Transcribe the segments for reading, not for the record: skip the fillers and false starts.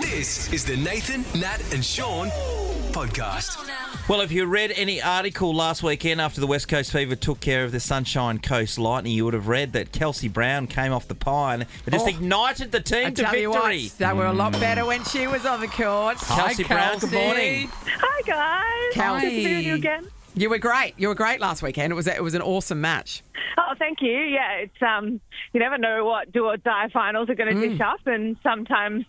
This is the Nathan, Nat and Shaun podcast. Well, if you read any article last weekend after the West Coast Fever took care of the Sunshine Coast Lightning, you would have read that Kelsey Brown came off the pie and it just ignited the team to victory. They were a lot better when she was on the court. Kelsey Brown, good morning. Hi, guys. Kelsey. Good to see you again. You were great. You were great last weekend. It was an awesome match. Oh, thank you. Yeah, it's you never know what do or die finals are going to dish up, and sometimes,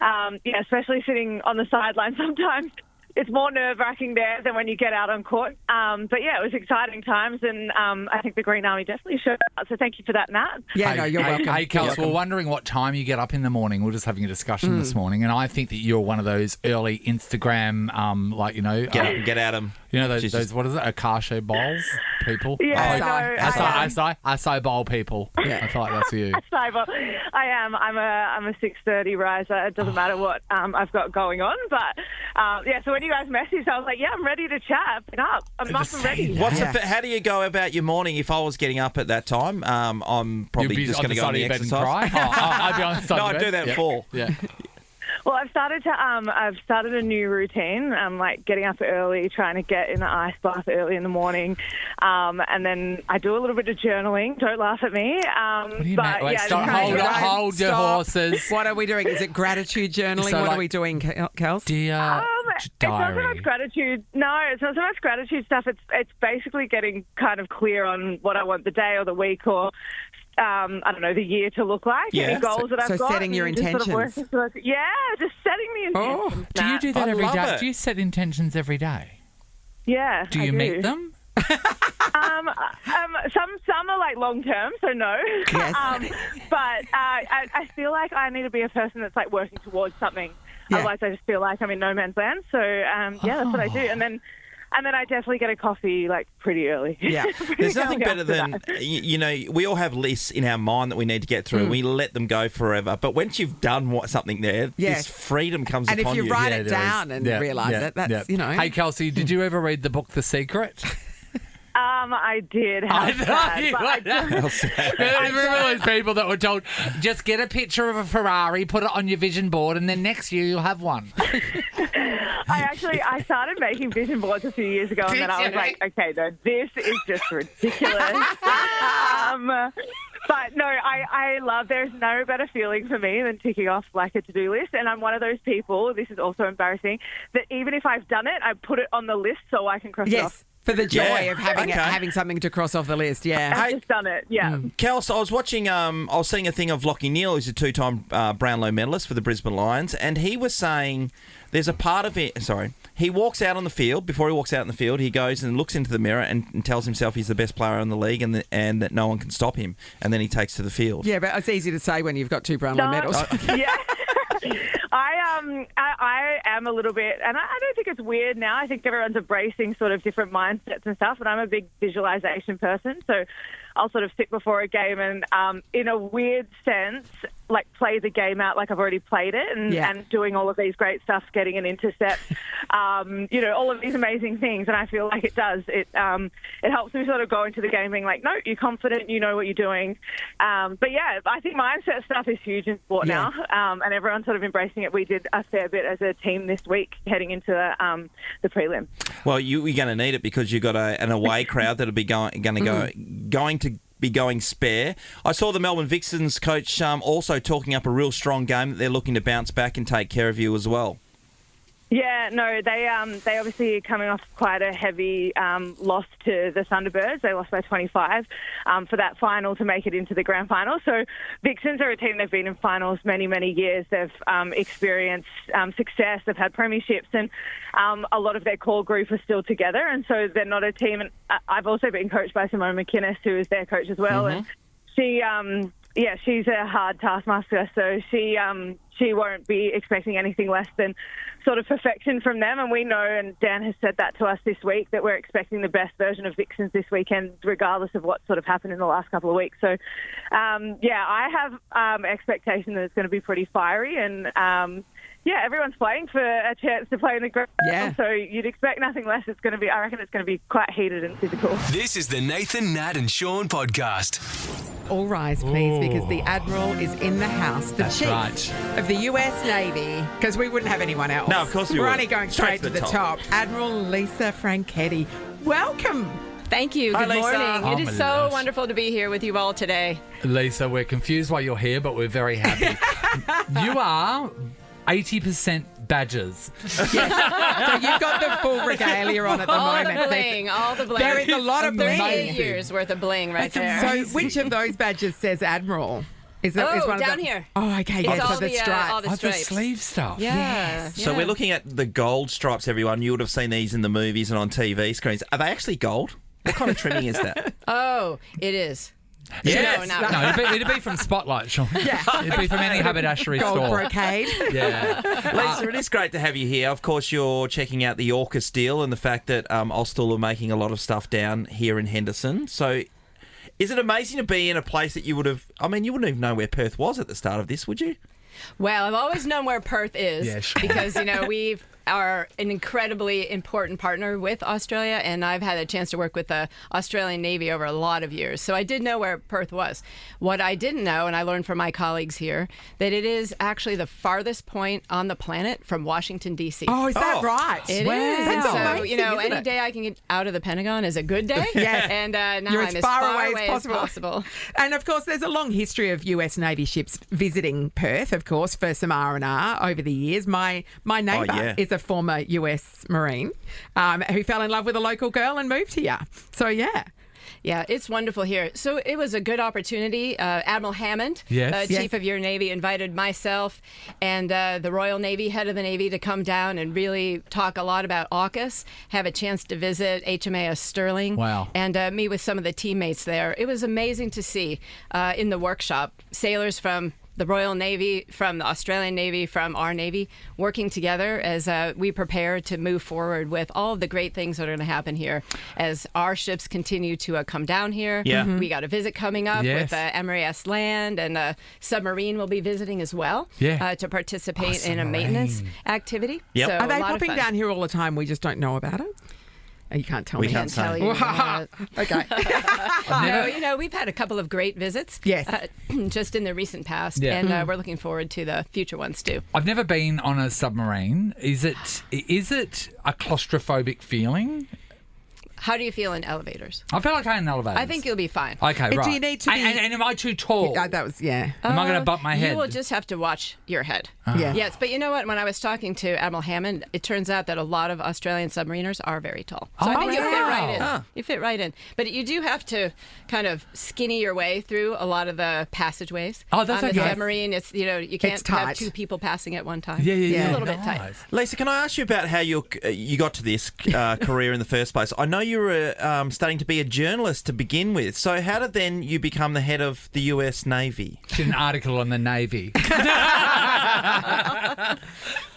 especially sitting on the sideline, sometimes it's more nerve-wracking there than when you get out on court. But yeah, it was exciting times, and I think the Green Army definitely showed up. So thank you for that, Nat. Yeah, you're welcome. Hey, Kels, we're wondering what time you get up in the morning. We're just having a discussion this morning, and I think that you're one of those early Instagram, Get up and get at them. You know those what is it? Akasha bowls people. Yeah, Acai bowl people. Yeah, I feel like that's you. I am. I'm a 6:30 riser. It doesn't matter what I've got going on, but So when you guys messaged, I was like, I'm ready to chat. I've been up. I'm up and ready. How do you go about your morning? If I was getting up at that time, I'm probably just going to go on the exercise. And cry? I'd be on the side no, of I bed. do that at 4. Yeah. Well, I've started a new routine. I'm like getting up early, trying to get in the ice bath early in the morning, and then I do a little bit of journaling. Don't laugh at me. What do you mean? Wait, hold your horses. What are we doing? Is it gratitude journaling? What are we doing, Kels? It's not so much gratitude. No, it's not so much gratitude stuff. It's basically getting kind of clear on what I want the day or the week or I don't know, the year to look like. Any goals that I've got. So setting your intentions. Just setting the intentions. Do you do that every day? It. Do you set intentions every day? Yeah. Do you meet them? Some are like long term, so no. Yes. But I feel like I need to be a person that's like working towards something. Yeah. Otherwise, I just feel like I'm in no man's land. So that's what I do. And then I definitely get a coffee like pretty early. Yeah. There's nothing better than, we all have lists in our mind that we need to get through. We let them go forever. But once you've done something there, this freedom comes upon you. And if you write it down and realise it, that's, Hey, Kelsey, did you ever read the book The Secret? I did. Remember those people that were told, just get a picture of a Ferrari, put it on your vision board, and then next year you'll have one. I started making vision boards a few years ago, and then I was like, okay, no, this is just ridiculous. But no, I love, there's no better feeling for me than ticking off like a to-do list. And I'm one of those people, this is also embarrassing, that even if I've done it, I put it on the list so I can cross it off. For the joy of having something to cross off the list, I've just done it, Kels, I was watching, I was seeing a thing of Lachie Neale, who's a 2-time Brownlow medalist for the Brisbane Lions, and he was saying there's a part of it, he walks out on the field, before he walks out in the field, he goes and looks into the mirror and tells himself he's the best player in the league and that no one can stop him, and then he takes to the field. Yeah, but it's easy to say when you've got 2 Brownlow medals. Yeah. I am a little bit, and I don't think it's weird now. I think everyone's embracing sort of different mindsets and stuff, but I'm a big visualization person, so I'll sort of sit before a game and, in a weird sense, like play the game out like I've already played it and doing all of these great stuff, getting an intercept, all of these amazing things. And I feel like it does. It helps me sort of go into the game being like, no, you're confident, you know what you're doing. But yeah, I think mindset stuff is huge in sport now, and everyone's sort of embracing it. We did a fair bit as a team this week heading into the prelim. Well, you're going to need it because you've got an away crowd that'll be going to be going spare. I saw the Melbourne Vixens coach also talking up a real strong game that they're looking to bounce back and take care of you as well. Yeah, no, they obviously are coming off quite a heavy loss to the Thunderbirds. They lost by 25 for that final to make it into the grand final. So Vixens are a team, they've been in finals many, many years. They've experienced success. They've had premierships, and a lot of their core group are still together. And so they're not a team. And I've also been coached by Simone McInnes, who is their coach as well. And she... she's a hard taskmaster, so she won't be expecting anything less than sort of perfection from them. And we know, and Dan has said that to us this week, that we're expecting the best version of Vixens this weekend, regardless of what sort of happened in the last couple of weeks. So, I have expectation that it's going to be pretty fiery, and everyone's playing for a chance to play in the grand final, so you'd expect nothing less. I reckon it's going to be quite heated and physical. This is the Nathan, Nat and Shaun podcast. all rise, please, because the Admiral is in the house. The That's Chief right. of the US Navy, because we wouldn't have anyone else. No, of course we We're wouldn't. only going Straight straight to to the the top. Admiral Lisa Franchetti, welcome. Thank you. Hi, Good Lisa. morning. Oh, It is my so gosh. wonderful to be here with you all today. Lisa, we're confused why you're here, but we're very happy. You are 80% badgers. So you've got the full regalia on at the All moment. the bling, all the bling. There is a lot of bling. 38 years worth of bling right there. So which of those badges says Admiral? Is that is Oh, one of down the... here. Oh, okay. It's Yeah, all so the the, stripes. all the Oh, the stripes. sleeve stuff. Yeah. So yeah. we're looking at the gold stripes, everyone. You would have seen these in the movies and on TV screens. Are they actually gold? What kind of trimming is that? Oh, it is. Yes. No, not No, it'd be from Spotlight, Sean. Yeah. It'd be from any haberdashery Gold store. brocade. Yeah. Lisa, it is great to have you here. Of course, you're checking out the AUKUS deal and the fact that Austal are making a lot of stuff down here in Henderson. So is it amazing to be in a place that you would have... I mean, you wouldn't even know where Perth was at the start of this, would you? Well, I've always known where Perth is Yeah, sure. because, we are an incredibly important partner with Australia, and I've had a chance to work with the Australian Navy over a lot of years. So I did know where Perth was. What I didn't know, and I learned from my colleagues here, that it is actually the farthest point on the planet from Washington, D.C. Oh, is that Oh. right? It is. Wow. And so, Amazing, isn't any it? day I can get out of the Pentagon is a good day. Yes. And now You're I'm as far away as as possible. And of course, there's a long history of US Navy ships visiting Perth, of course, for some R&R over the years. My neighbour yeah. is a former US Marine who fell in love with a local girl and moved here. So, yeah. Yeah, it's wonderful here. So it was a good opportunity. Admiral Hammond, Yes. Chief of your Navy, invited myself and the Royal Navy, head of the Navy, to come down and really talk a lot about AUKUS, have a chance to visit HMAS Sterling, Wow. and meet with some of the teammates there. It was amazing to see in the workshop sailors from the Royal Navy, from the Australian Navy, from our Navy, working together as we prepare to move forward with all of the great things that are going to happen here as our ships continue to come down here. Yeah. Mhm. We got a visit coming up Yes. with MRAS Land, and a submarine will be visiting as well Yeah. to participate in a submarine. maintenance activity. Yep. So Are they a lot of popping fun. down here all the time? We just don't know about it? Oh, you can't tell We me. can't Tell say. you that. Okay. No, we've had a couple of great visits. Yes. Just in the recent past, Yeah. and we're looking forward to the future ones too. I've never been on a submarine. Is it a claustrophobic feeling? How do you feel in elevators? I feel like I'm in elevators. I think you'll be fine. Okay, Do right. you need to be- and am I too tall? That was, yeah. Am I going to bump my head? You will just have to watch your head. Yeah. Yes, but you know what? When I was talking to Admiral Hammond, it turns out that a lot of Australian submariners are very tall. So I Oh, think you fit wow. right in. Huh. You fit right in. But you do have to kind of skinny your way through a lot of the passageways. Oh, that's on the okay. submarine, it's you can't It's have tight. two people passing at one time. Yeah. It's a little bit tight. Nice. Lisa, can I ask you about how you got to this career in the first place? I know you were studying to be a journalist to begin with. So how did then you become the head of the US Navy? Did an article on the Navy.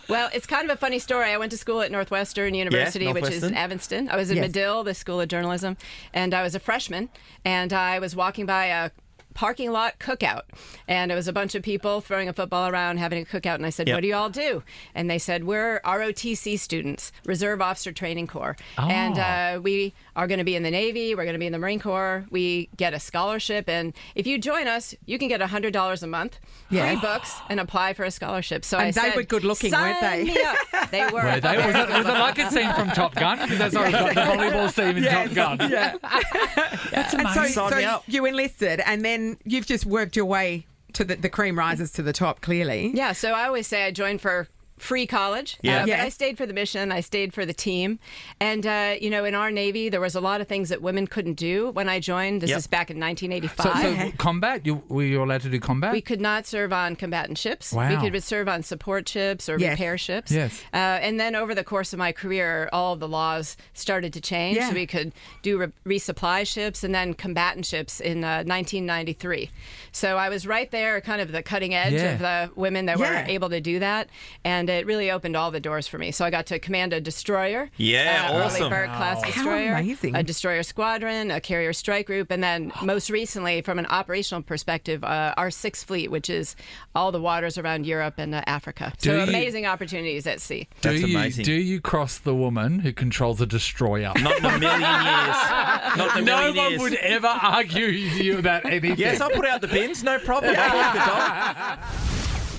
Well, it's kind of a funny story. I went to school at Northwestern University, which is in Northwestern. Evanston. I was in Yes. Medill, the School of Journalism, and I was a freshman, and I was walking by a parking lot cookout, and it was a bunch of people throwing a football around, having a cookout, and I said, Yep. what do you all do? And they said, we're ROTC students, Reserve Officer Training Corps, Oh. and we are going to be in the Navy, we're going to be in the Marine Corps, we get a scholarship, and if you join us, you can get $100 a month, Yes. free books, and apply for a scholarship. So And I they said, were good-looking, weren't "Sign they?" me up." They were. Was it like a scene from Top Gun? Because that's what I've got the volleyball scene in Top Gun. Yeah. That's And amazing. so, Sign me up. you enlisted, and then you've just worked your way to the cream rises to the top, clearly. Yeah, so I always say I joined for free college. Yeah. But Yes. I stayed for the mission. I stayed for the team. And, in our Navy, there was a lot of things that women couldn't do when I joined. This Yep. is back in 1985. So combat? Were you allowed to do combat? We could not serve on combatant ships. Wow. We could serve on support ships or Yes. repair ships. Yes. And then over the course of my career, all of the laws started to change. Yeah. So we could do resupply ships and then combatant ships in 1993. So I was right there, kind of the cutting edge Yeah. of the women that Yeah. were able to do that. And and it really opened all the doors for me. So I got to command a destroyer, Yeah, awesome. Arleigh Burke-class destroyer, amazing. a destroyer squadron, a carrier strike group, and then most recently, from an operational perspective, our 6th Fleet, which is all the waters around Europe and Africa. So amazing opportunities at sea. That's amazing. Do you cross the woman who controls a destroyer? Not in a million years. Not in a No million one years. would ever argue with you about anything. Yes, I'll put out the bins, no problem. I'll walk the dog.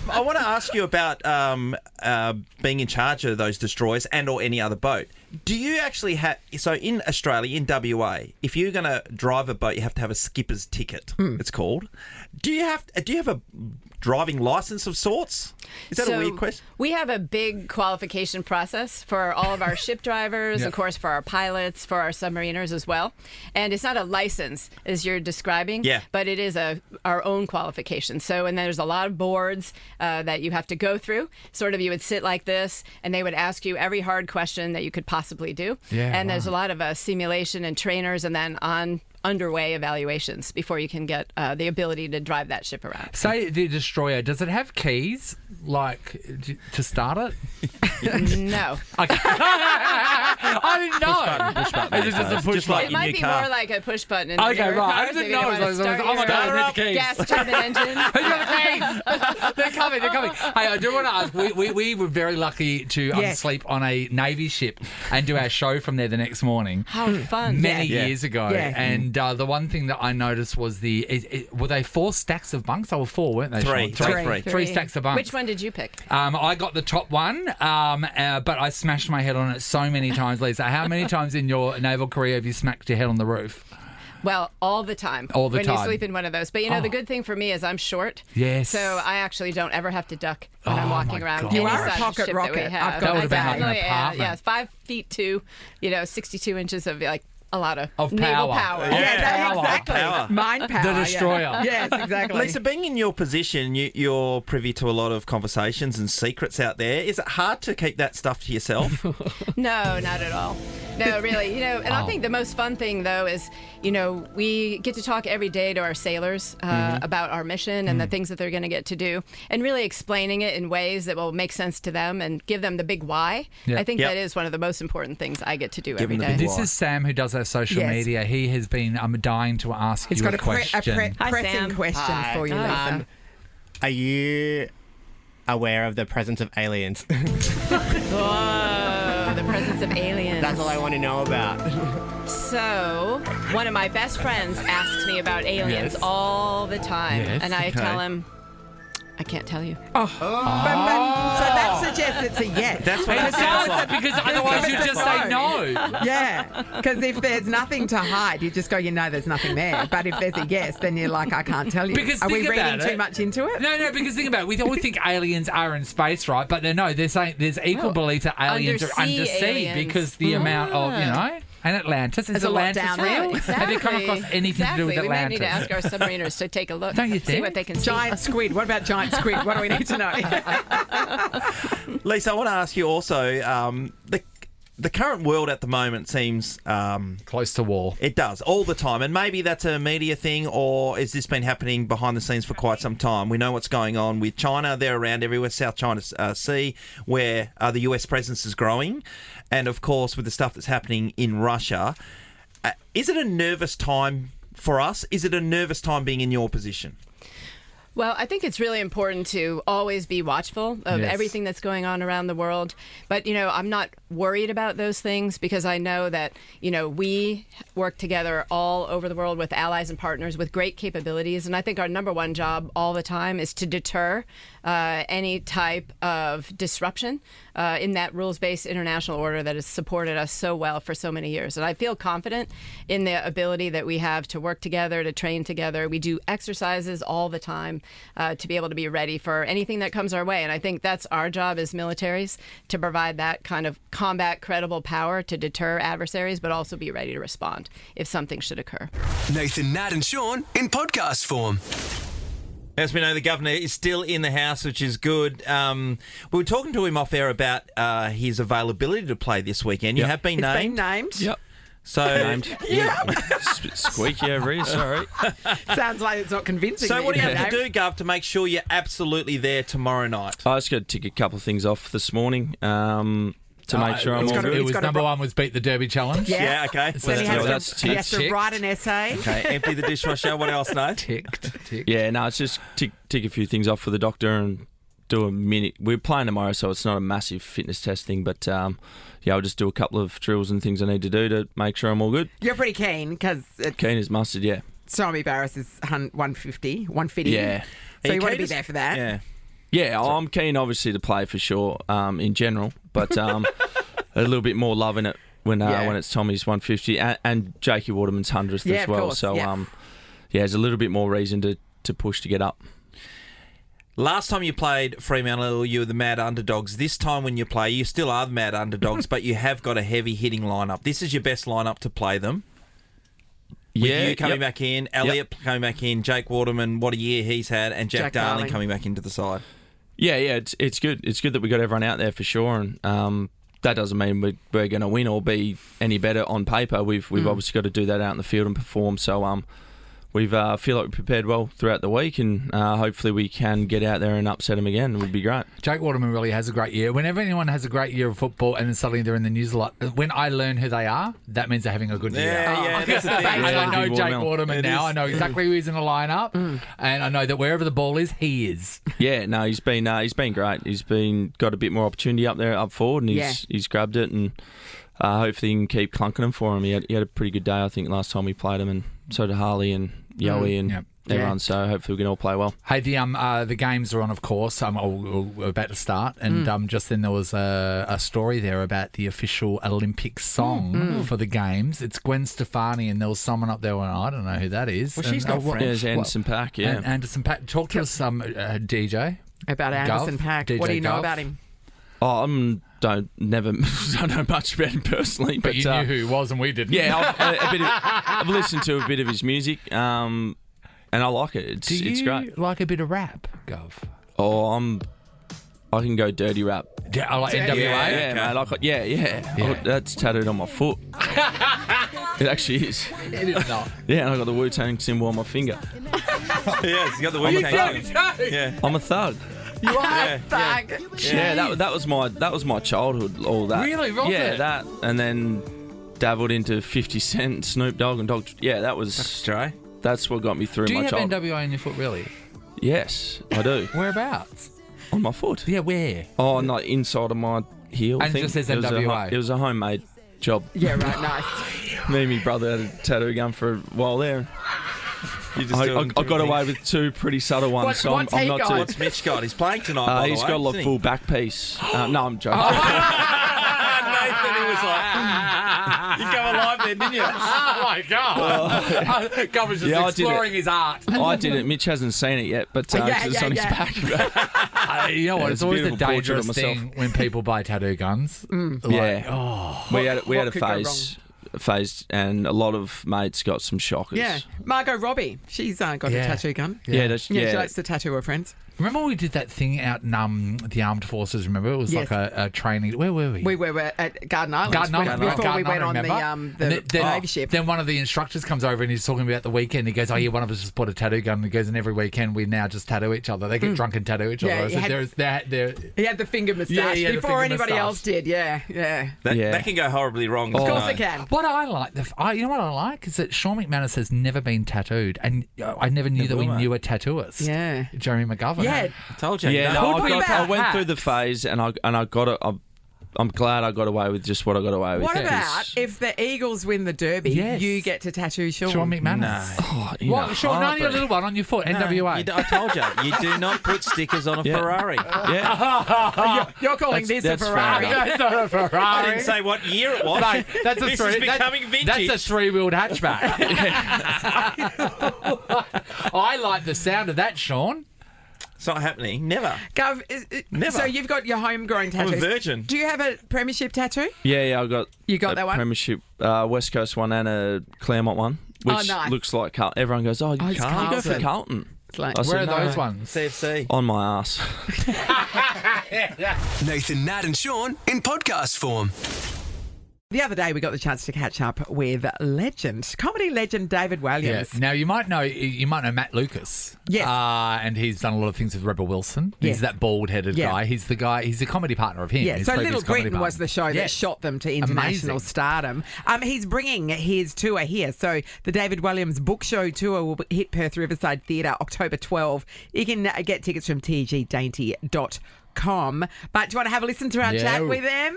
I want to ask you about being in charge of those destroyers and or any other boat. Do you actually have... So in Australia, in WA, if you're going to drive a boat, you have to have a skipper's ticket, it's called. Do you have a driving license of sorts? Is that a weird question? We have a big qualification process for all of our ship drivers, of course, for our pilots, for our submariners as well. And it's not a license, as you're describing, but it is our own qualification. So, and there's a lot of boards that you have to go through. Sort of, you would sit like this, and they would ask you every hard question that you could possibly do. And there's a lot of simulation and trainers, and then underway evaluations before you can get the ability to drive that ship around. Say the destroyer, does it have keys, like, to start it? No. Okay. I didn't know. Push button. Is it just a push Just like It your might new be car. more like a push button in Okay, newer right. I cars didn't if you know. want to start Oh my God, I need the keys. gas turbine engine. Who's got the keys? They're coming. Hey, I do want to ask. We were very lucky to sleep on a Navy ship and do our show from there the next morning. How fun. Many years ago. Yeah. And the one thing that I noticed was were they 4 stacks of bunks? They were 4, weren't they? Three. Sean? Three stacks of bunks. Which one did you pick? I got the top one, but I smashed my head on it so many times, Lisa. How many times in your naval career have you smacked your head on the roof? Well, all the time. All the when time. you sleep in one of those. But the good thing for me is I'm short. Yes. So I actually don't ever have to duck when I'm walking my around. God. any You are a size pocket ship rocket. That we have. I've got That would have been like an Exactly, apartment. yeah, 5'2", 62 inches of a lot of power. naval power. Yeah, Power. exactly. Power. Mind power. The destroyer. Yes, exactly. Lisa, being in your position, you're privy to a lot of conversations and secrets out there. Is it hard to keep that stuff to yourself? No, not at all. No, really. And I think the most fun thing, though, is, we get to talk every day to our sailors about our mission and the things that they're going to get to do, and really explaining it in ways that will make sense to them and give them the big why. Yeah. I think Yep. that is one of the most important things I get to do Give every them the day. big This is Sam, who does our social Yes. media. He has been dying to ask He's you got a a question. Hi, pressing Sam. question Hi. for you, Hi. Lisa. Are you aware of the presence of aliens? Whoa, the presence of aliens. That's all I want to know about. So, one of my best friends asks me about aliens Yes. all the time, Yes, and I okay. tell him, I can't tell you. But, so that suggests it's a yes. That's what It it sounds does, like. because otherwise you just say no. Yeah, because if there's nothing to hide, you just go, there's nothing there. But if there's a yes, then you're like, I can't tell you. Because Are we think about reading it. too much into it? No, because think about it. We always think aliens are in space, right? But they're saying there's equal belief that aliens are undersea undersea aliens. because the amount of, and Atlantis. Is There's a lot Atlantis down real? there. Have you come across anything to do with We might need Atlantis? to ask our submariners to take a look. Don't you See think? what they can see. Giant squid. What about giant squid? What do we need to know? Lisa, I want to ask you also, the current world at the moment seems... Close to war. It does, all the time. And maybe that's a media thing, or has this been happening behind the scenes for quite some time? We know what's going on with China. They're around everywhere, South China Sea, where the US presence is growing. And, of course, with the stuff that's happening in Russia. Is it a nervous time for us? Is it a nervous time being in your position? Well, I think it's really important to always be watchful of Yes. everything that's going on around the world. But, I'm not worried about those things because I know that, we work together all over the world with allies and partners with great capabilities. And I think our number one job all the time is to deter any type of disruption in that rules-based international order that has supported us so well for so many years. And I feel confident in the ability that we have to work together, to train together. We do exercises all the time to be able to be ready for anything that comes our way. And I think that's our job as militaries, to provide that kind of combat credible power to deter adversaries, but also be ready to respond if something should occur. Nathan, Nat and Shaun in podcast form. As we know, the governor is still in the house, which is good. We were talking to him off air about his availability to play this weekend. You have been It's named. been named. Yep. So Squeaky over here, sorry. Sounds like it's not convincing. So me, what do you have Dave. to do, Gov, to make sure you're absolutely there tomorrow night? I just got to tick a couple of things off this morning to make sure I'm all good. It was got to number one was beat the Derby challenge. Yes. Yeah, okay. Then he Yeah, has, that's to, he has to ticked. write an essay. Okay, empty the dishwasher. What else, no? Ticked. Yeah, no, it's just tick a few things off for the doctor and do a minute. We're playing tomorrow, so it's not a massive fitness test thing, but I'll just do a couple of drills and things I need to do to make sure I'm all good. You're pretty keen because Keen as mustard, yeah. Stormy Barris is 150. Yeah. So you want to keen be to- there for that. Yeah. Yeah, I'm keen, obviously, to play for sure, in general, but a little bit more love in it when it's Tommy's 150 and Jakey Waterman's 100th Yeah, as of well. course, So, yeah. there's a little bit more reason to push to get up. Last time you played Fremantle, you were the mad underdogs. This time when you play, you still are the mad underdogs, but you have got a heavy hitting lineup. This is your best lineup to play them. With you coming back in, Elliot coming back in, Jake Waterman, what a year he's had, and Jack Darling coming back into the side. Yeah, it's good. It's good that we got everyone out there for sure, and that doesn't mean we're going to win or be any better on paper. We've obviously got to do that out in the field and perform. So we feel like we prepared well throughout the week, and hopefully we can get out there and upset them again. It would be great. Jake Waterman really has a great year. Whenever anyone has a great year of football and then suddenly they're in the news a lot, when I learn who they are, that means they're having a good year. Yeah, that's the thing. And I know Waterman. Jake Waterman now. I know exactly who he's in the lineup, and I know that wherever the ball is, he is. Yeah, no, he's been great. He's got a bit more opportunity up there, up forward, and he's grabbed it, and hopefully he can keep clunking them for him. He had a pretty good day, I think, last time we played him, and so did Harley and Yowie and everyone. So hopefully we can all play well. Hey, the games are on, of course. We're about to start, and just then there was a story there about the official Olympic song for the games. It's Gwen Stefani, and there was someone up there. I don't know who that is. Well, she's not French. There's Anderson Paak, yeah. Anderson Paak. Talk to us, DJ. About Anderson Paak. DJ What do you know Gov. about him? I don't know much about him personally, But you knew who he was, and we didn't. Yeah, I've listened to a bit of his music, and I like it. It's great. Like a bit of rap, Gov? Oh, I can go dirty rap. Yeah, I like NWA. Yeah, mate. That's tattooed on my foot. It actually is. It is not. Yeah, and I got the Wu-Tang symbol on my finger. Yeah, he's got the Wu-Tang. Yeah. I'm a thug. You are Yeah, thug. Yeah, that was my childhood. All that. Really? Was yeah, it? that, and then dabbled into 50 Cent, Snoop Dogg, and Dr. Yeah, that was. Stray. That's what got me through Do you my have childhood. NWA in your foot, really? Yes, I do. Whereabouts? On my foot. Yeah, where? Oh, not inside of my heel. And it thing. just says It was a NWA. it was a homemade job. Yeah, right, nice. Me and my brother had a tattoo gun for a while there. You just I doing got away with two pretty subtle ones, so what's I'm he not got? too. What's Mitch got? He's playing tonight, by the He's way, got a isn't he? full back piece. No, I'm joking. Nathan, he was like, you go alive then, didn't you? Oh my God! Gov was just Yeah, I did exploring his art. I did it. Mitch hasn't seen it yet, but 'cause it's on his back. You know what? It's It's a always a beautiful portrait of dangerous myself. thing when people buy tattoo guns. Yeah. We had what a could go phase, and a lot of mates got some shockers. Yeah. Margot Robbie. She's got a Yeah. tattoo gun. Yeah, She likes to tattoo her friends. Remember we did that thing out in the armed forces? Remember it was Yes. like a training. Where were we? We were at Garden Island. Garden Island. Before Garden we went on Island, remember? the And then, Navy ship. Then one of the instructors comes over and he's talking about the weekend. He goes, "Oh yeah, one of us just bought a tattoo gun." And he goes, "And every weekend we now just tattoo each other. They get drunk and tattoo each other." Yeah, I he said, had- "There's that there." He had the finger moustache Yeah, he had the before finger anybody moustache. else did. Yeah, yeah. That can go horribly wrong. Of course it can. What I like, you know what I like is that Sean McManus has never been tattooed, and I never knew that we knew a tattooist. Yeah. Jeremy McGovern. Yeah. I told you. Yeah, No, no, Could be I bad. went through the phase, and I got it. I'm glad I got away with just what I got away with. What because- about if the Eagles win the Derby, Yes. you get to tattoo Sean? Sean McManus. No. Oh, in What? a Sean, only a heartbeat. little one on your foot. No, NWA. I told you, you do not put stickers on a Yeah. Ferrari. Yeah, You're calling this a that's fair Ferrari. enough. That's not a Ferrari. I didn't say what year it was. Mate, that's a This three. is becoming vintage. That's a three-wheeled hatchback. I like the sound of that, Sean. It's not happening. Never. Gov, Never. so you've got your homegrown I'm a tattoos. virgin. Do you have a premiership tattoo? yeah. I got You got a that one? Premiership West Coast one and a Claremont one, which nice. looks like Carlton. Everyone goes, "Oh, you it's can't go for Carlton." Carlton." It's like, I said, Where are "No, those ones? CFC. On my ass." Nathan, Nat, and Sean in podcast form. The other day, we got the chance to catch up with comedy legend David Williams. Yeah. Now you might know Matt Lucas. Yes. And he's done a lot of things with Rebel Wilson. Yes. He's that bald-headed Yeah. guy. He's the guy. He's a comedy partner of him. Yeah, his so previous Little comedy Britain was partner. the show that Yes. shot them to international Amazing. stardom. He's bringing his tour here. So the David Williams Book Show Tour will hit Perth Riverside Theatre October 12. You can get tickets from tgdainty.com. But do you want to have a listen to our Yeah. chat with them?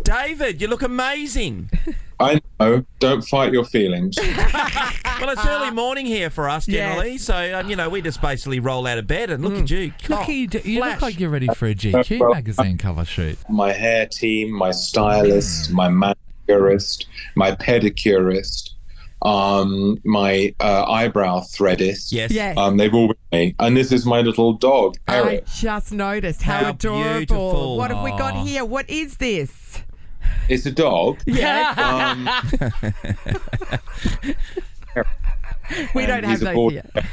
David, you look amazing. I know. Don't fight your feelings. Well, it's early morning here for us generally, Yes. so we just basically roll out of bed and look at you. You Flash. look like you're ready for a GQ magazine cover shoot. My hair team, my stylist, my manicurist, my pedicurist, my eyebrow threadist. Yes. Yes. They've all been me. And this is my little dog, I Eric. just noticed how How adorable. beautiful. What have we got here? What is this? It's a dog. Yes. We And don't have he's a those border- here.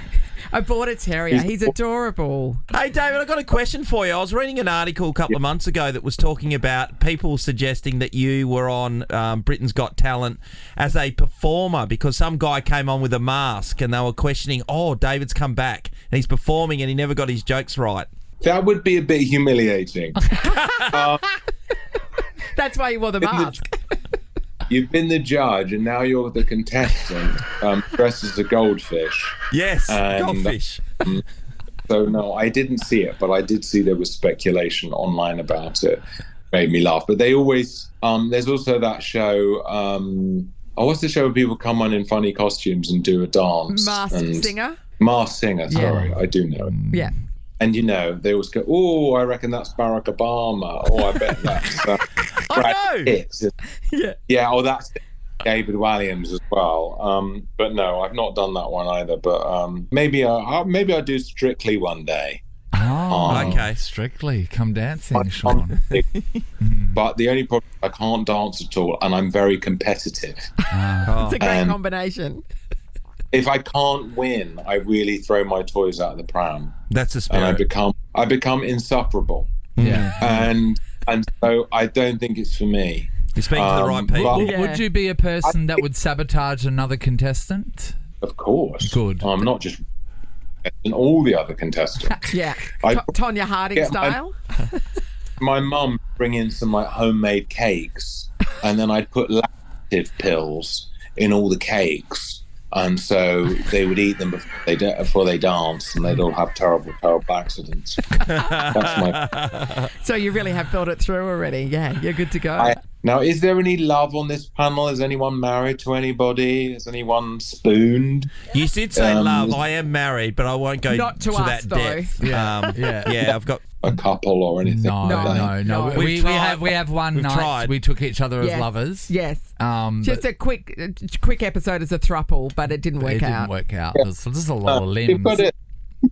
A border terrier. He's adorable. Hey, David, I've got a question for you. I was reading an article a couple of months ago that was talking about people suggesting that you were on Britain's Got Talent as a performer because some guy came on with a mask and they were questioning, David's come back and he's performing and he never got his jokes right. That would be a bit humiliating. That's why he wore the mask. You've been the judge and now you're the contestant dressed as a goldfish. Yes, And- goldfish. So no, I didn't see it, but I did see there was speculation online about it. Made me laugh. But they always there's also that show. What's the show where people come on in funny costumes and do a dance? Masked singer. Masked Singer. Sorry, I do know it. Yeah. And they always go, "Oh, I reckon that's Barack Obama." Oh, I bet that's Brad know. Pitt. Yeah. Yeah. Oh, that's David Williams as well. But no, I've not done that one either. But maybe I'll do Strictly one day. Oh, Okay. Strictly. Come dancing, Sean. But the only problem, I can't dance at all, and I'm very competitive. It's a great And- combination. If I can't win, I really throw my toys out of the pram, That's the and spirit. I become insufferable. Yeah. And so I don't think it's for me. You're speaking to the right people. but- Yeah. Would you be a person that would sabotage another contestant? Of course. Good. I'm not just and all the other contestants. Yeah. I- Tonya Harding Yeah, style. My mum bring in some homemade cakes, and then I'd put laxative pills in all the cakes. And so they would eat them before they dance, and they'd all have terrible, terrible accidents. That's my. So you really have thought it through already. Yeah, you're good to go. Now, is there any love on this panel? Is anyone married to anybody? Is anyone spooned? You did say love. I am married, but I won't go Not to us, that though. depth. Yeah, I've got. A couple or anything? No, like that? no. We've We tried. have one We've night. tried. We took each other Yes. as lovers. Yes. Just But a quick episode as a throuple, but it didn't work it out. didn't work out. There's a lot of You've limbs.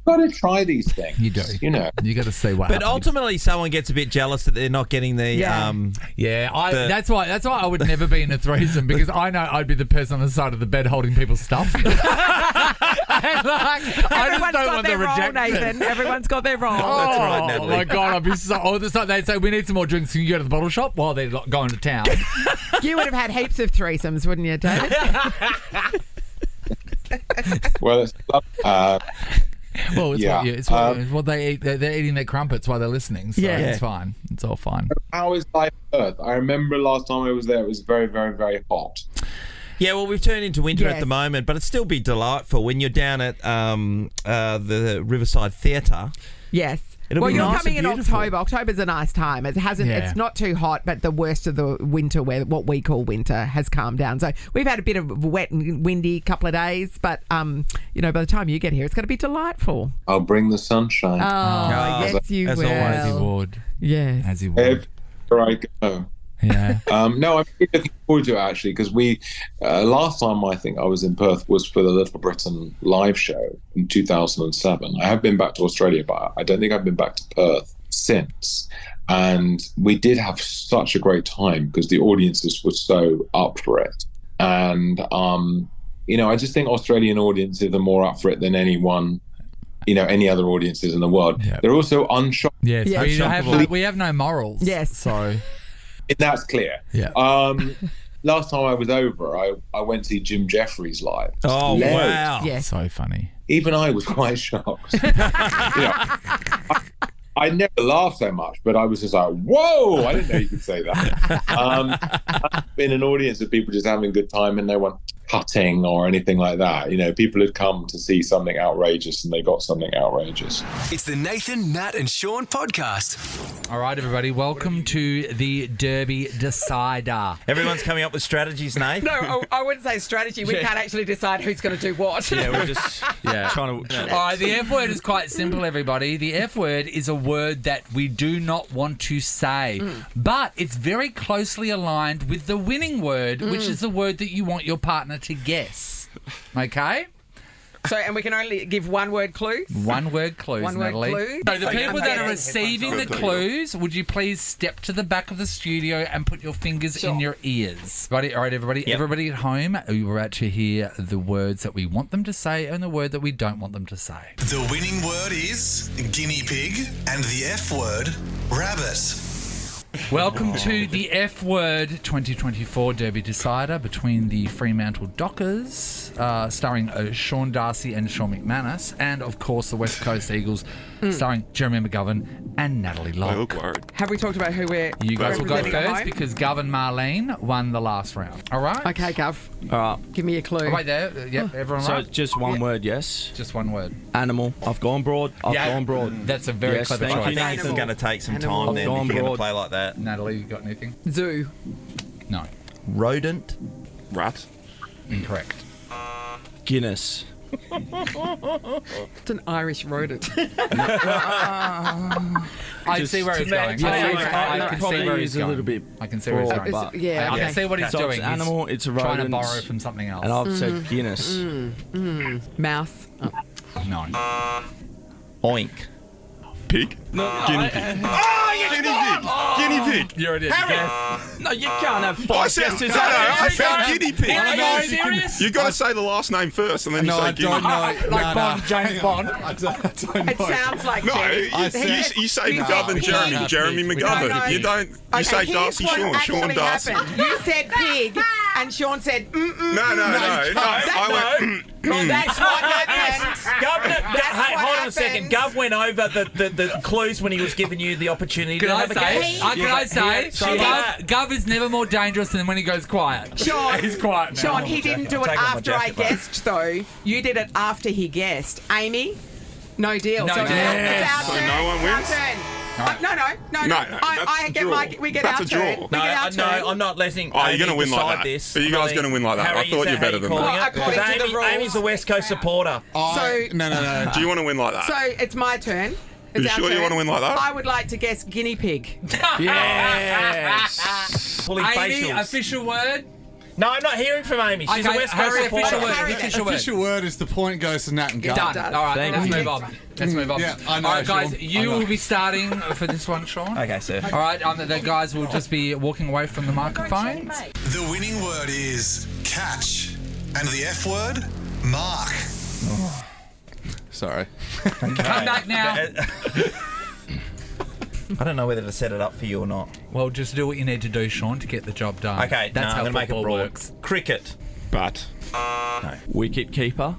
got to try these things. You do. You know. You got to see what But happens. ultimately, someone gets a bit jealous that they're not getting the. Yeah. Yeah, The- that's why I would never be in a threesome because I know I'd be the person on the side of the bed holding people's stuff. And, I just Everyone's don't got want their the role, rejection. Nathan. Everyone's got their role. That's right, Oh Natalie. my god, I'd be so. Oh, it's like they'd say we need some more drinks. Can you go to the bottle shop while they're going to town? You would have had heaps of threesomes, wouldn't you, David? Well, it's Well, it's Yeah. what, it's what, it's what they eat. They're eating their crumpets while they're listening. So Yeah. it's fine. It's all fine. how is life on Earth? I remember last time I was there, it was very, very, very hot. Yeah, well, we've turned into winter at Yes. the moment, but it'd still be delightful when you're down at the Riverside Theatre. Yes. It'll Well, be you're nice coming in and beautiful. October. October's a nice time. It hasn't. Yeah. It's not too hot, but the worst of the winter, where what we call winter, has calmed down. So we've had a bit of wet and windy couple of days, but by the time you get here, it's going to be delightful. I'll bring the sunshine. Oh, yes, you as will. always. As he would. Yes. As he would. Everywhere I go. Yeah. No, I'm really looking forward to it actually because we last time I think I was in Perth was for the Little Britain live show in 2007. I have been back to Australia, but I don't think I've been back to Perth since. And we did have such a great time because the audiences were so up for it. And I just think Australian audiences are more up for it than anyone. Any other audiences in the world. Yeah. They're also unshocked. Yes. Yeah. We have no morals. Yes. So That's clear. Yeah. Last time I was over, I went to see Jim Jeffries live. Oh, Hilarious. wow. Yes. So funny. Even I was quite shocked. I never laughed so much, but I was just like, whoa, I didn't know you could say that. I've been an audience of people just having a good time and no one cutting or anything like that. People had come to see something outrageous and they got something outrageous. It's the Nathan, Nat and Shaun podcast. All right, everybody, welcome to the Derby Decider. Everyone's coming up with strategies, Nate. No, I wouldn't say strategy. We can't actually decide who's going to do what. Yeah, we're just trying to. All right, the F word is quite simple, everybody. The F word is a word that we do not want to say, but it's very closely aligned with the winning word, which is the word that you want your partner to guess. Okay? So, and we can only give one-word clues? One-word clues, One-word Natalie. clue? So the Okay, people okay, that are okay. receiving the clues, would you please step to the back of the studio and put your fingers in your ears? Right, all right, everybody. Yep. Everybody at home, we're about to hear the words that we want them to say and the word that we don't want them to say. The winning word is guinea pig and the F word, rabbit. Welcome to the F Word 2024 Derby Decider between the Fremantle Dockers, starring Sean Darcy and Sean McManus, and of course the West Coast Eagles, starring Jeremy McGovern and Natalie I Locke. look worried. Have we talked about who we're You guys will go representing at first home? because Gov and Marlene won the last round. All right? Okay, Gov. All right. Give me a clue. Right there. Yep, everyone So right? just one word, yes. Just one word. Animal. I've gone broad. I've gone broad. That's a very Yes, clever thank choice. you. This is going to take some Animal. time then if I've you're gone going to broad. play like that. Natalie, you got anything? Zoo. No. Rodent. Rat. Incorrect. Guinness. It's an Irish rodent. I see where he's going. I can see where he's a little going. bit. I can see where he's broad, going. but- Yeah, I okay. can see what he's So doing. it's animal. It's a He's trying to rodent. borrow from something else. And I've said Guinness. Mouse. Oh. No. Oink. Pig. Guinea pig. Guinea pig. You already had guess. No, you can't have I five said, guesses. I said guinea pig. Are you serious? You got to say the last name first, and then you say guinea. Like Bond, James Bond. It sounds like No, James. you say You McGovern, said Jeremy, pig. Jeremy McGovern. No, no. You don't. You Okay, say here's Darcy, what Sean actually Darcy. happened. You said pig, and Sean said No. I went. That's what happened. Gov, hey, hold on a second. happens. Gov went over the clues when he was giving you the opportunity Can to I have a say? guess. Can I say? So like Gov is never more dangerous than when he goes quiet. Sean, He's quiet now. Sean, he didn't do it Take off my after I jacket, bro. guessed, though. You did it after he guessed. Amy, no deal. No so deal. it's our So turn. no one It's our wins? turn. No, No. that's I a get draw. we get That's our a draw. turn. We get our turn. No, I'm not letting. Oh, you're Amy going to win like decide that. This. Are you guys going to win like that? Harry, I is thought that you're how better than calling that. it? According to Because the rules. Amy's a West Coast supporter. So No. Do you want to win like that? So it's my turn. It's You our sure you turn. want to win like that? I would like to guess guinea pig. Yes. Pulling Amy, facials. official word. No, I'm not hearing from Amy. She's a Okay, West Coast Harry, supporter. official word. Harry, Official word. Official word is the point goes to Nat and Gov. Done. All right, Thank let's you. move on. Let's move on. Yeah, I know, All right, guys, Sean. you I know. will be starting for this one, Sean. Okay, sir. All right, the guys will just be walking away from the microphones. The winning word is catch and the F word, mark. Sorry. Come back now. I don't know whether to set it up for you or not. Well, just do what you need to do, Sean, to get the job done. Okay, that's no, how I'm going to make it football broad. works. Cricket. But Wicket keeper.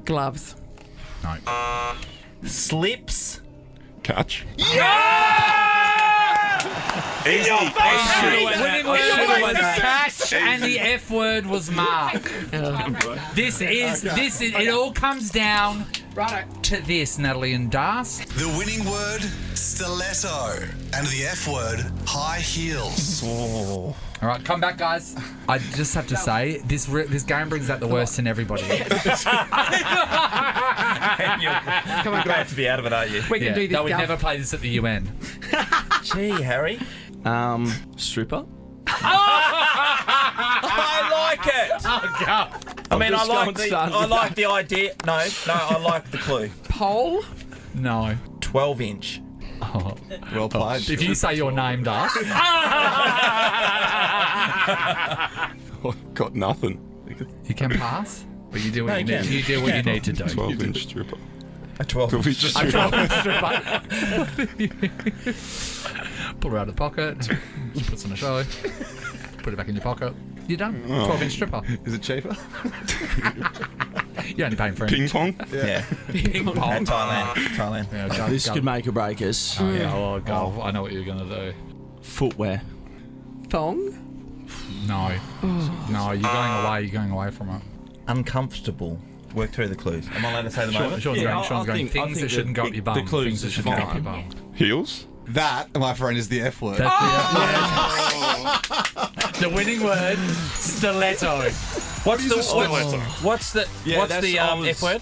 Gloves. No. Slips. catch. Winning word was catch, and the F word was mark. This is. It all comes down to this, Natalie and Das. The winning word, stiletto. And the F word, high heels. All right, come back, guys. I just have to say, this game brings out the worst in everybody. Come on, glad to be out of it, aren't you? We can do this. They would Gov. never play this at the UN. Gee, Harry. Stripper. I like it. Oh, God. I mean, just going starting I with like the idea. No, I like the clue. Pole. No. 12-inch. Oh. Well played. If you say your name, Das. Got nothing. You can pass, but you do what No, you you need. can. You do what you need to do. 12-inch stripper. A 12-inch. pull it out of the pocket, just puts in a show, put it back in your pocket. You're done. 12-inch stripper. Is it cheaper? You're only paying for it. Ping pong? Yeah. Ping pong. Thailand. Yeah, This could make or break us. Oh, yeah, well, go. I know what you're going to do. Footwear. Thong? No. No, you're going away from it. Uncomfortable. Work through the clues. Am I allowed to say the moment? Sean's Yeah, going I things think that shouldn't go up your bum. the clues Things that is shouldn't go up fine. your bum. Heels? That, my friend, is the F word. That's the winning word, stiletto. What's the that's- I was- F word?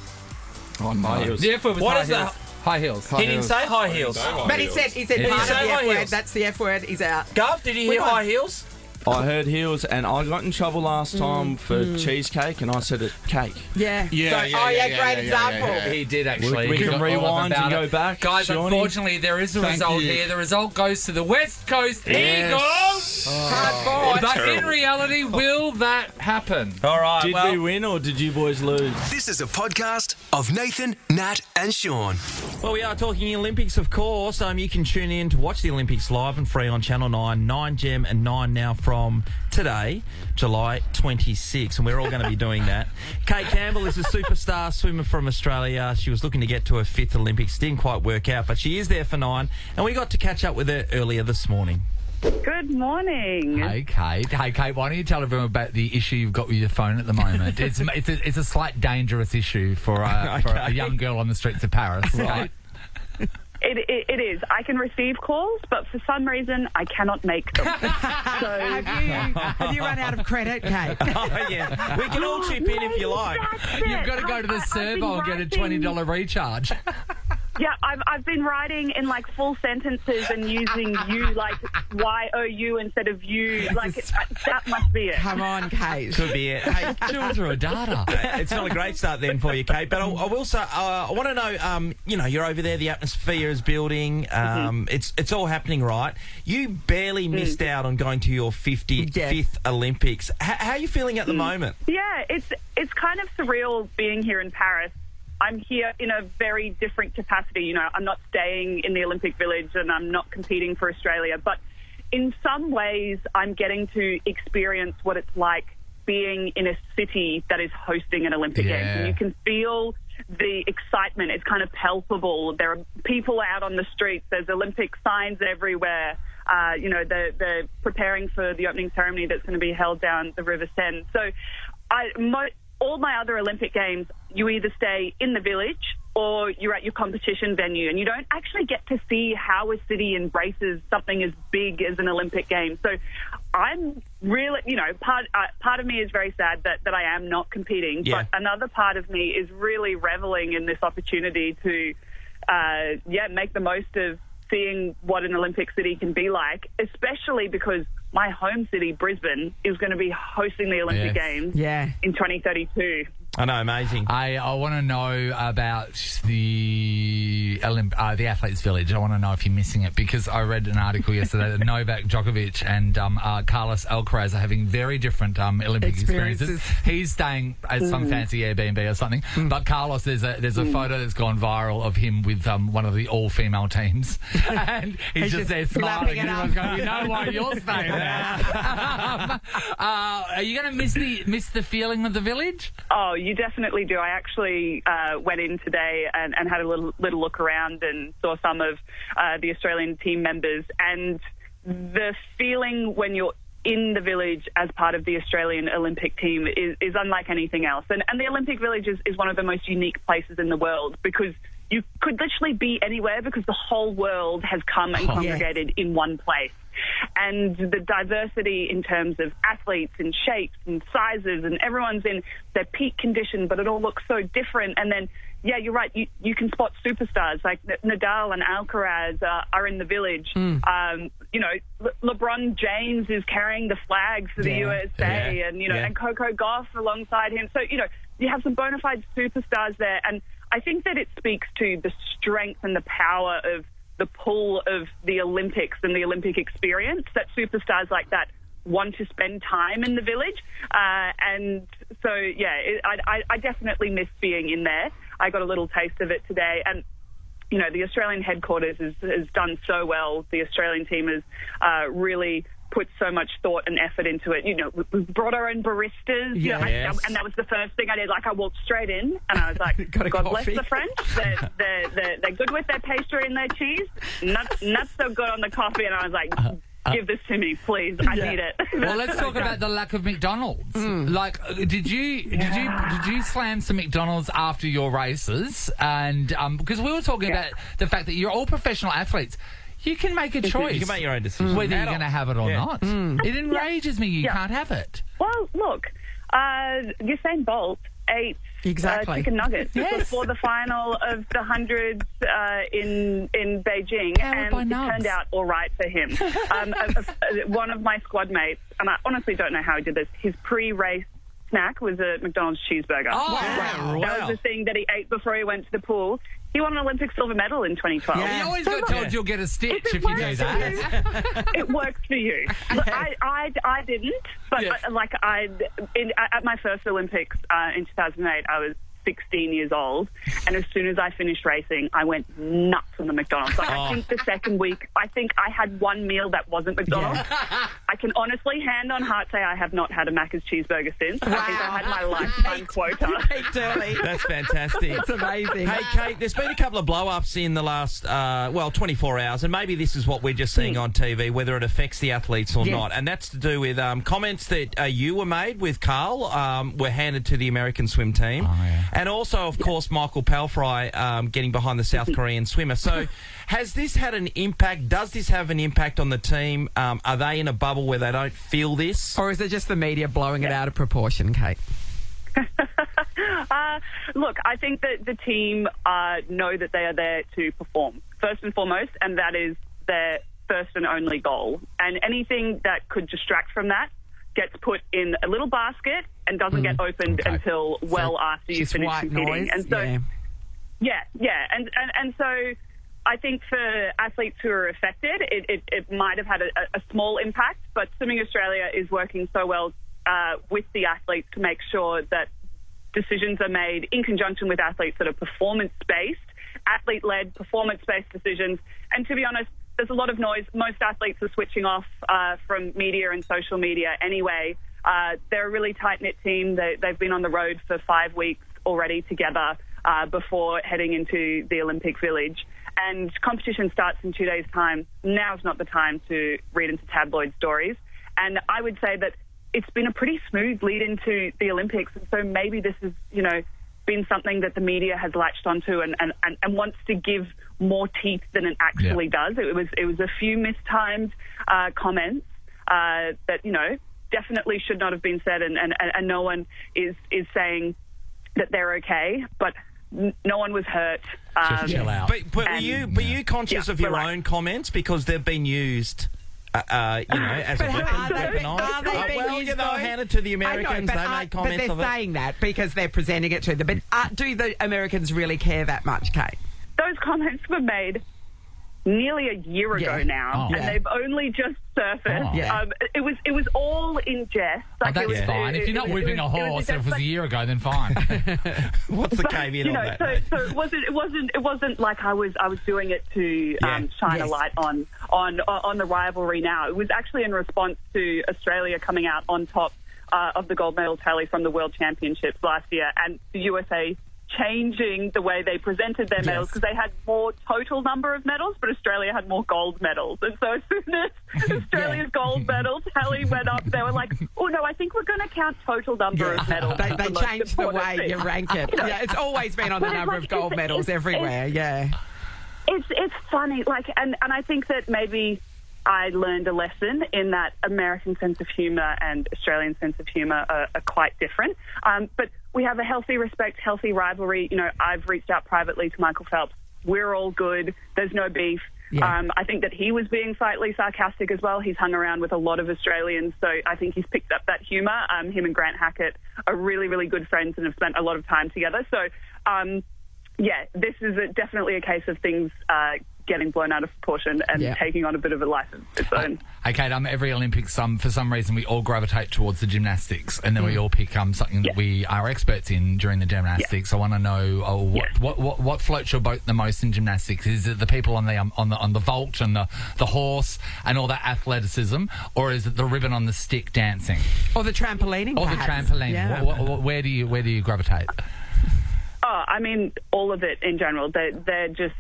Oh, no. heels. The F word was What high is the- heels. High heels. He didn't say high heels. But he said Did part he of say the high F word. heels? That's the F word. He's out. Gov, did you hear high heels? I heard heels, and I got in trouble last time for cheesecake, and I said it cake. Yeah. Yeah, So, yeah, great example. He did actually. We He can got all rewind about and go it. back, Guys, Shawnee. unfortunately, there is a Thank result you. here. The result goes to the West Coast Eagles. Hard But terrible. in reality, will that happen? All right. Did we win or did you boys lose? This is a podcast of Nathan, Nat, and Sean. Well, we are talking Olympics, of course. You can tune in to watch the Olympics live and free on Channel 9, 9gem and 9 now from today, July 26, and we're all going to be doing that. Kate Campbell is a superstar swimmer from Australia. She was looking to get to her 5th Olympics. Didn't quite work out, but she is there for 9, and we got to catch up with her earlier this morning. Good morning. Hey, Kate. Hey, Kate, why don't you tell everyone about the issue you've got with your phone at the moment? It's a slight dangerous issue for a young girl on the streets of Paris, Kate. It is. I can receive calls, but for some reason I cannot make them. Have you run out of credit, Kate? Oh, yeah. We can all chip in if you like. You've got to go to the servo and get a $20 recharge. Yeah, I've been writing in like full sentences and using you like YOU instead of you. Like that must be it. Come on, Kate. Could be it. Hey, Children are data. it's not a great start then for you, Kate. But I will say, I want to know. You're over there. The atmosphere is building. It's all happening right. You barely missed out on going to your 55th Olympics. How are you feeling at the moment? Yeah, it's kind of surreal being here in Paris. I'm here in a very different capacity. You know, I'm not staying in the Olympic Village and I'm not competing for Australia. But in some ways, I'm getting to experience what it's like being in a city that is hosting an Olympic Games. And you can feel the excitement. It's kind of palpable. There are people out on the streets. There's Olympic signs everywhere. They're preparing for the opening ceremony that's going to be held down the River Seine. So all my other Olympic Games, you either stay in the village or you're at your competition venue, and you don't actually get to see how a city embraces something as big as an Olympic Game. So I'm really, part of me is very sad that I am not competing, but another part of me is really reveling in this opportunity to, make the most of seeing what an Olympic city can be like, especially because my home city, Brisbane, is going to be hosting the Olympic Games in 2032. I know, amazing. I want to know about the Athletes Village. I want to know if you're missing it, because I read an article yesterday that Novak Djokovic and Carlos Alcaraz are having very different Olympic experiences. He's staying at some fancy Airbnb or something, but Carlos, there's a photo that's gone viral of him with one of the all-female teams, and he's just there smiling. And everyone's going, "We know why you're staying there." Are you going to miss the feeling of the village? Oh, you definitely do. I actually went in today and had a little look around and saw some of the Australian team members, and the feeling when you're in the village as part of the Australian Olympic team is unlike anything else. And the Olympic Village is one of the most unique places in the world, because you could literally be anywhere because the whole world has come and congregated in one place. And the diversity in terms of athletes and shapes and sizes, and everyone's in their peak condition, but it all looks so different. And then, yeah, you're right, you can spot superstars like Nadal and Alcaraz are in the village. LeBron James is carrying the flag for the USA, and and Coco Gauff alongside him. So you have some bona fide superstars there, and I think that it speaks to the strength and the power of the pull of the Olympics and the Olympic experience, that superstars like that want to spend time in the village. And so, I definitely miss being in there. I got a little taste of it today. And the Australian headquarters has done so well. The Australian team has really put so much thought and effort into it. We brought our own baristas. And that was the first thing I did. I walked straight in and I was like, God bless the French. They're good with their pastry and their cheese. Not so good on the coffee. And I was like, give this to me, please. I need it. Well, let's talk about the lack of McDonald's. Did you slam some McDonald's after your races? And because we were talking about the fact that you're all professional athletes. You can make a choice. You can make your own decision. Whether you're going to have it or not. It enrages me you can't have it. Well, look, Usain Bolt ate chicken nuggets before the final of the 100s in Beijing, and it turned out all right for him. One of my squad mates, and I honestly don't know how he did this, his pre-race snack was a McDonald's cheeseburger. Oh, wow. That was the thing that he ate before he went to the pool. He won an Olympic silver medal in 2012. You always got told you'll get a stitch if you do that. It works for you. Look, I didn't, but at my first Olympics in 2008, I was 16 years old, and as soon as I finished racing, I went nuts on the McDonald's. I think the second week, I had one meal that wasn't McDonald's. I can honestly, hand on heart, say I have not had a Macca's cheeseburger since. Wow. I think I had my lifetime quota. That's fantastic. That's amazing. Hey, Kate, there's been a couple of blow-ups in the last, 24 hours, and maybe this is what we're just seeing on TV, whether it affects the athletes or not, and that's to do with comments that you were made with Carl were handed to the American swim team. Oh, yeah. And also, of course, Michael Palfrey getting behind the South Korean swimmer. So has this had an impact? Does this have an impact on the team? Are they in a bubble where they don't feel this? Or is it just the media blowing it out of proportion, Kate? Look, I think that the team know that they are there to perform, first and foremost, and that is their first and only goal. And anything that could distract from that gets put in a little basket and doesn't get opened until after you finish competing. Noise. And so, and so I think for athletes who are affected, it might have had a small impact, but Swimming Australia is working so well with the athletes to make sure that decisions are made in conjunction with athletes that are performance-based, athlete-led, performance-based decisions. And to be honest, there's a lot of noise. Most athletes are switching off from media and social media anyway. They're a really tight-knit team. They've been on the road for 5 weeks already together before heading into the Olympic Village. And competition starts in 2 days' time. Now's not the time to read into tabloid stories. And I would say that it's been a pretty smooth lead into the Olympics. And so maybe this has, been something that the media has latched onto and wants to give more teeth than it actually does. It was a few mistimed comments that definitely should not have been said, and no one is saying that they're okay, but no one was hurt. Just chill out. But were you conscious of your own comments because they've been used? As a weapon, weaponized. They were handed to the Americans. They made comments of it. But they're saying that because they're presenting it to them. But do the Americans really care that much, Kate? Those comments were made nearly a year ago now, and they've only just surfaced. It was all in jest. That's fine. If you're not whipping a horse, and it was a year ago, then fine. What's the caveat on that? So it wasn't like I was doing it to shine a light on the rivalry. Now it was actually in response to Australia coming out on top of the gold medal tally from the World Championships last year, and the USA changing the way they presented their medals because they had more total number of medals, but Australia had more gold medals. And so as soon as Australia's gold medal tally went up, they were like, oh, no, I think we're going to count total number of medals. They changed the way you rank it. It's always been on the number of gold medals everywhere, It's funny, and I think that maybe I learned a lesson in that American sense of humour and Australian sense of humour are quite different. But we have a healthy respect, healthy rivalry. I've reached out privately to Michael Phelps. We're all good. There's no beef. I think that he was being slightly sarcastic as well. He's hung around with a lot of Australians, so I think he's picked up that humour. Him and Grant Hackett are really, really good friends and have spent a lot of time together. So, this is definitely a case of things getting blown out of proportion and taking on a bit of a life of its own. Okay, every Olympics, for some reason, we all gravitate towards the gymnastics, and then we all pick something that we are experts in during the gymnastics. I want to know what floats your boat the most in gymnastics. Is it the people on the vault and the horse and all that athleticism, or is it the ribbon on the stick dancing, or the trampolining? Or the trampoline? Yeah. Where do you gravitate? Oh, I mean, all of it in general. They're just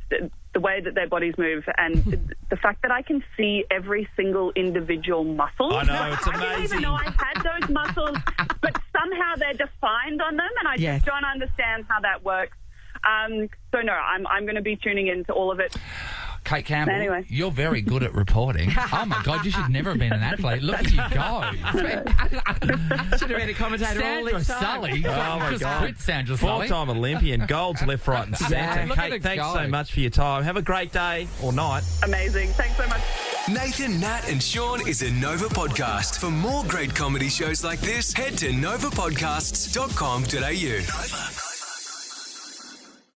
the way that their bodies move, and the fact that I can see every single individual muscle. I know, it's amazing. I didn't even know I had those muscles, but somehow they're defined on them, and I just don't understand how that works. So no, I'm going to be tuning into all of it. Kate Campbell, you're very good at reporting. Oh, my God, you should never have been an athlete. Look at you go. Should have been a commentator all this time. Sully. Oh, my God. Quit Sandra Sully. Four-time Olympian, golds left, right and centre. Kate, thanks so much for your time. Have a great day or night. Amazing. Thanks so much. Nathan, Nat and Sean is a Nova podcast. For more great comedy shows like this, head to novapodcasts.com.au. Nova.